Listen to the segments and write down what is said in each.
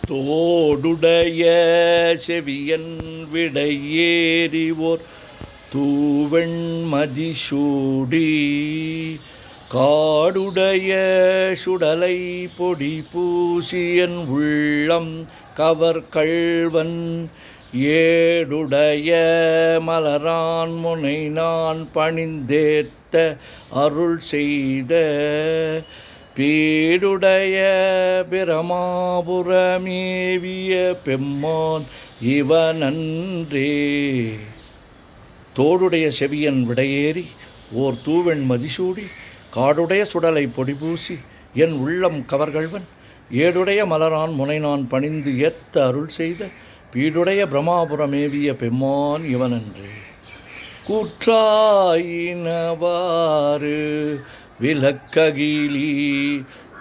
தோடுடைய செவியன் விடையேறிவோர் தூவெண் மதிசூடி காடுடைய சுடலை பொடி பூசியன் உள்ளம் கவர் கள்வன் ஏடுடைய மலரான் முனை நான் பணிந்தேத்த அருள் செய்த பீடுடைய பிரமாபுரமேவிய பெம்மான் இவனன்றே. தோடுடைய செவியன் விடையேறி ஓர் தூவெண் மதிசூடி காடுடைய சுடலை பொடிபூசி என் உள்ளம் கவர்கள்வன் ஏடுடைய மலரான் முனை நான் பணிந்து ஏத்த அருள் செய்த பீடுடைய பிரமாபுரமேவிய பெம்மான் இவனன்றே. கூற்றாயினவாறு விளக்ககிலி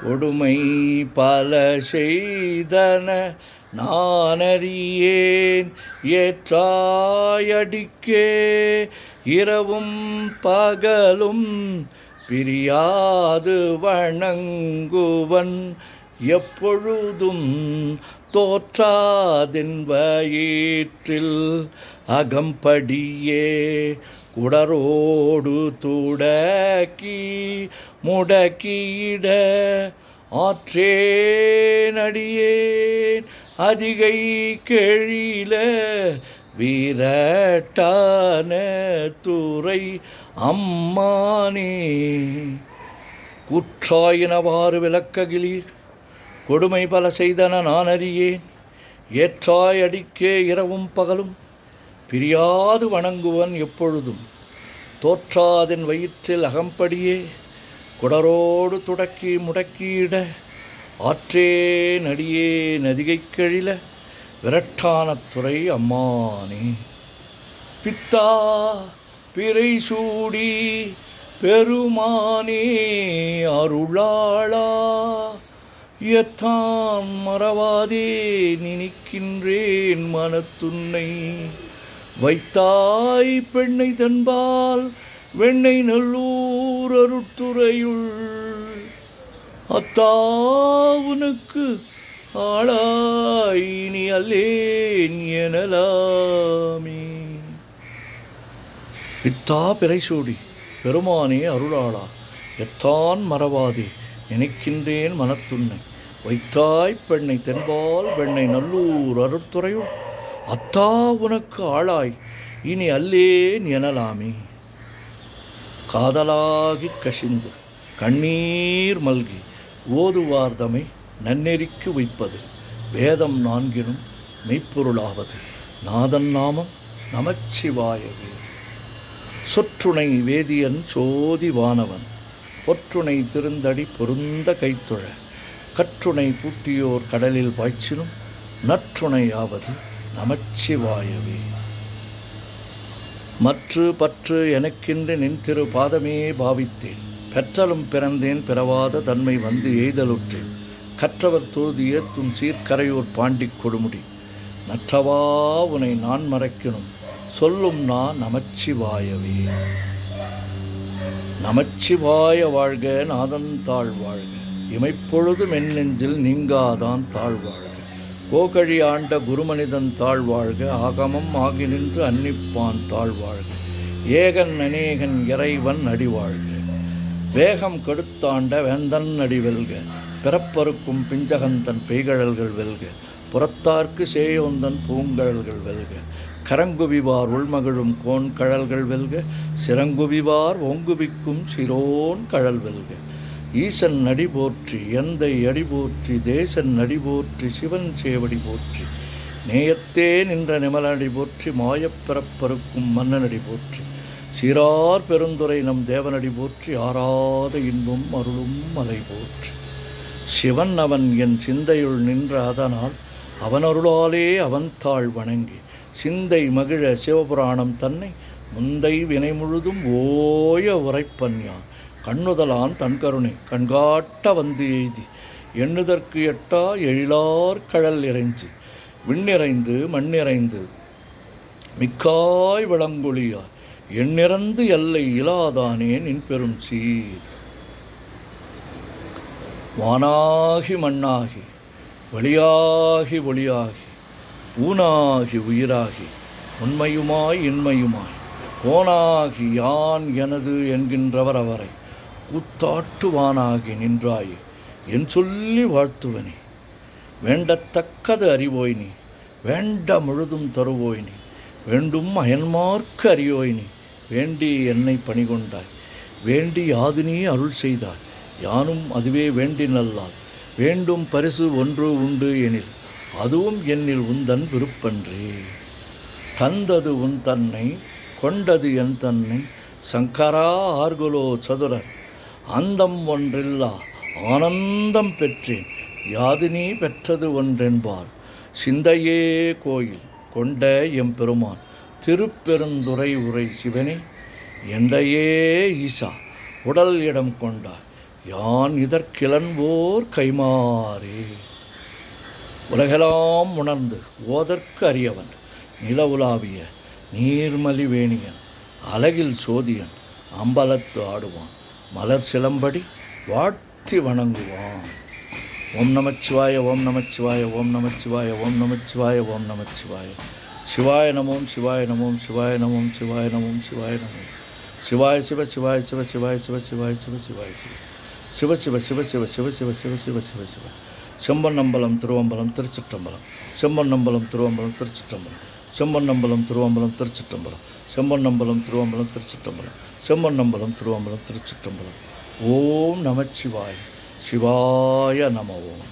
கொடுமை பல செய்தன நானறியேன் ஏற்றாயடிக்கே இரவும் பகலும் பிரியாது வணங்குவன் எப்பொழுதும் தோற்றாதென் வயிற்றில் அகம்படியே குடரோடு துடக்கி முடக்கிட ஆற்றேனடியேன் அதிகை கெழில வீரட்டான துறை அம்மானே. குற்றாயினவாறு விளக்ககிலீர் கொடுமை பல செய்தன நான் அறியேன் ஏற்றாய் அடிக்கே இரவும் பகலும் பிரியாது வணங்குவன் எப்பொழுதும் தோற்றாதென் வயிற்றில் அகம்படியே குடரோடு துடக்கி முடக்கியிட ஆற்றேனடியே நதிகை கெழில விரட்டான துறை அம்மானே. பித்தா பிறை சூடி பெருமானே அருளாளா எத்தான் மறவாதே நினைக்கின்றேன் மனத்துன்னை வைத்தாய் பெண்ணை தன்பால் வெண்ணை நல்லூர் அருட்துறையுள் அத்தாவுனுக்கு ஆளாய் நீ அல்லேன் எனலாமே. பித்தா பிறைசூடி பெருமானே அருளாளா எத்தான் மறவாதே நினைக்கின்றேன் மனத்துன்னை வைத்தாய் பெண்ணை தென்பால் வெண்ணை நல்லூர் அருட்துறையுள் அத்தா உனக்கு ஆளாய் இனி அல்லேன் எனலாமே. காதலாகி கசிந்து கண்ணீர் மல்கி ஓதுவார்தமை நன்னெறிக்கு வைப்பது வேதம் நான்கினும் மெய்ப்பொருளாவது நாதன் நாமம் நமச்சிவாயவே. சொற்றுணை வேதியன் சோதி வானவன் பொற்றுணை திருந்தடி பொருந்த கைத்தொழ கற்றுணை பூட்டியோர் கடலில் பாய்ச்சினும் நற்றுணையாவது நமச்சிவாயவே. மற்று பற்று எனக்கென்று நின் திரு பாதமே பாவித்தேன் பெற்றலும் பிறந்தேன் பிறவாத தன்மை வந்து எய்தலுற்றேன் கற்றவர் தோதிய துன் சீர்கரையோர் பாண்டிக் கொடுமுடி நற்றவா உனை நான் மறைக்கணும் சொல்லும் நான் நமச்சிவாயவே. நமச்சிவாய வாழ்க நாதன் தாழ் வாழ்க இமைப்பொழுதும் என் நெஞ்சில் நீங்காதான் தாழ்வாழ்க கோகழி ஆண்ட குருமனிதன் தாழ்வாழ்க ஆகமம் ஆகி நின்று அன்னிப்பான் தாழ்வாழ்க ஏகன் அநேகன் இறைவன் அடிவாழ்க வேகம் கெடுத்தாண்ட வேந்தன் அடிவெல்க பிறப்பருக்கும் பிஞ்சகந்தன் பெய்கழல்கள் வெல்க புறத்தார்க்கு சேயோந்தன் பூங்கழல்கள் வெல்க கரங்குவிவார் உள்மகிழும் கோன் கழல்கள் வெல்க சிறங்குவிவார் ஒங்குவிக்கும் சிரோன் கழல் வெல்க ஈசன் நடி போற்றி எந்தை அடி போற்றி தேசன் நடி போற்றி சிவன் சேவடி போற்றி நேயத்தே நின்ற நிமலடி போற்றி மாயப்பிறப்பருக்கும் மன்னனடி போற்றி சீரார் பெருந்துரை நம் தேவனடி போற்றி ஆராத இன்பம் அருளும் மலை போற்றி. சிவன் அவன் என் சிந்தையுள் நின்ற அதனால் அவனருளாலே அவன் தாழ் வணங்கி சிந்தை மகிழ சிவபுராணம் தன்னை முந்தை வினை முழுதும் ஓய உரைப்பன் யான் கண்ணுதலான் தன் கருணை கண்காட்ட வந்து எய்தி எண்ணுதற்கு எட்டா எழிலார் கழல் இறைஞ்சி விண்ணிறைந்து மண்ணிறைந்து மிக்காய் விளங்கொழியார் எண்ணிறந்து எல்லை இலாதானே நின் பெரும் சீர். வானாகி மண்ணாகி வழியாகி ஒளியாகி ஊனாகி உயிராகி உண்மையுமாய் இன்மையுமாய் கோனாகி யான் எனது என்கின்றவர் அவரை கூத்தாட்டுவானாகி நின்றாய் என் சொல்லி வாழ்த்துவனே. வேண்டத்தக்கது அறிவோய் நீ, வேண்ட முழுதும் தருவோய் நீ, வேண்டும் அயன்மார்க்கு அறியோய் நீ, வேண்டி என்னை பணிகொண்டாய், வேண்டி யாது நீ அருள் செய்தாய், யானும் அதுவே வேண்டி நல்லால், வேண்டும் பரிசு ஒன்று உண்டு எனில் அதுவும் என்னில் உந்தன் விருப்பன்றே. தந்தது உன் தன்னை கொண்டது என் தன்னை சங்கரா ஆர்குலோ சதுரர், அந்தம் ஒன்றில்லா ஆனந்தம் பெற்றேன், யாது நீ பெற்றது ஒன்றென்பார், சிந்தையே கோயில் கொண்ட எம்பெருமான் திருப்பெருந்துறை உரை சிவனே, எந்தையே ஈசா உடல் இடம் கொண்டார், யான் இதற்கிழன்போர் கைமாறே. உலகெல்லாம் உணர்ந்து ஓதற்கு அறியவன், நிலவுலாவிய நீர்மலி வேணியன், அழகில் சோதியன், அம்பலத்து ஆடுவான், மலர் சிலம்படி வாழ்த்தி வணங்குவான். ஓம் நமச்சிவாய ஓம் நமச்சிவாய ஓம் நமச்சிவாய ஓம் நமச்சிவாய ஓம் நமச்சிவாய. சிவாய நமோம் சிவாய நமோம் சிவாய நமோம் சிவாய நமோம் சிவாய நமோம். சிவாய சிவ சிவாய சிவ சிவாய சிவ சிவாய சிவ சிவாய சிவ சிவ சிவ சிவ சிவ சிவ சிவ சிவ சிவ சிவ சிவ. செம்பன்னம்பலம் திருவம்பலம் திருச்சிற்றம்பலம், செம்பன்னம்பலம் திருவம்பலம் திருச்சிற்றம்பலம், செம்பன்னம்பலம் திருவம்பலம் திருச்சிற்றம்பலம், செம்பன்னம்பலம் திருவம்பலம் திருச்சிற்றம்பலம், செம்பன்னம்பலம் திருவம்பலம் திருச்சிற்றம்பலம். ஓம் நமச்சிவாய சிவாய நம ஓம்.